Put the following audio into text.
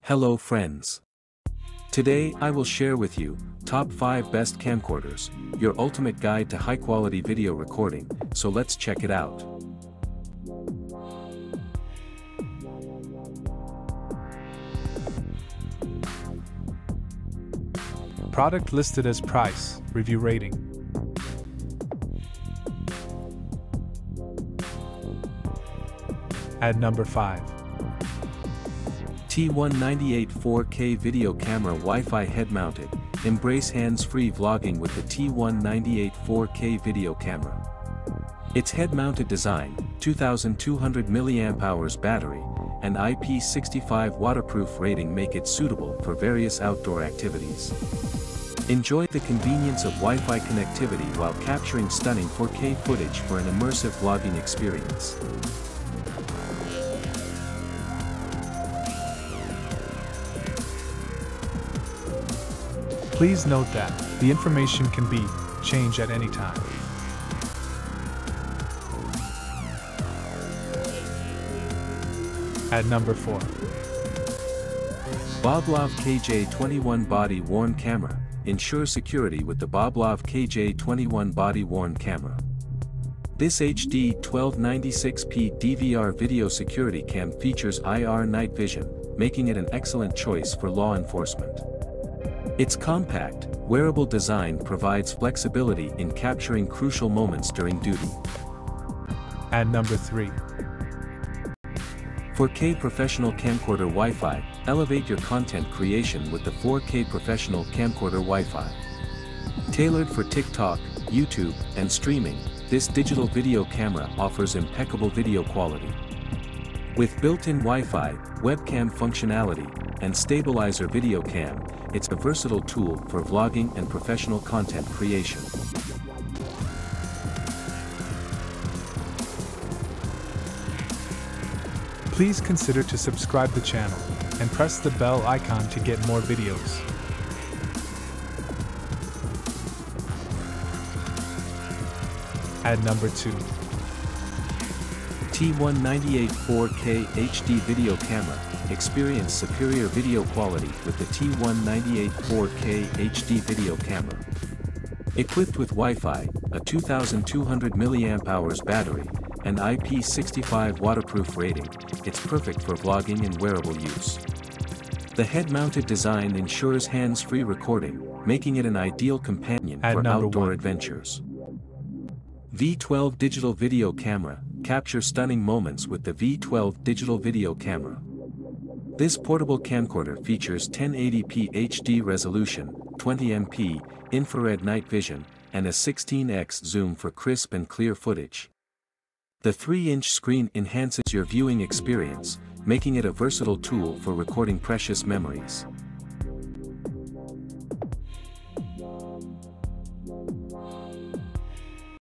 Hello friends. Today I will share with you, top 5 best camcorders, your ultimate guide to high quality video recording, so let's check it out. Product listed as price, review rating. At number 5. T198 4K video camera Wi-Fi head-mounted, embrace hands-free vlogging with the T198 4K video camera. Its head-mounted design, 2200 mAh battery, and IP65 waterproof rating make it suitable for various outdoor activities. Enjoy the convenience of Wi-Fi connectivity while capturing stunning 4K footage for an immersive vlogging experience. Please note that the information can be changed at any time. At number 4. Boblov KJ21 body-worn camera. Ensure security with the Boblov KJ21 body-worn camera. This HD 1296p DVR video security cam features IR night vision, making it an excellent choice for law enforcement. Its compact, wearable design provides flexibility in capturing crucial moments during duty. At number 3. 4K Professional Camcorder Wi-Fi. Elevate your content creation with the 4K Professional Camcorder Wi-Fi. Tailored for TikTok, YouTube, and streaming, this digital video camera offers impeccable video quality. With built-in Wi-Fi, webcam functionality, and stabilizer video cam, it's a versatile tool for vlogging and professional content creation. Please consider to subscribe the channel and press the bell icon to get more videos. At number 2. T198 4K HD video camera. Experience superior video quality with the T198 4K HD video camera. Equipped with Wi-Fi, a 2200 mAh battery, and IP65 waterproof rating, it's perfect for vlogging and wearable use. The head-mounted design ensures hands-free recording, making it an ideal companion for outdoor adventures. V12 digital video camera. Capture stunning moments with the V12 digital video camera. This portable camcorder features 1080p HD resolution, 20MP infrared night vision, and a 16x zoom for crisp and clear footage. The 3-inch screen enhances your viewing experience, making it a versatile tool for recording precious memories.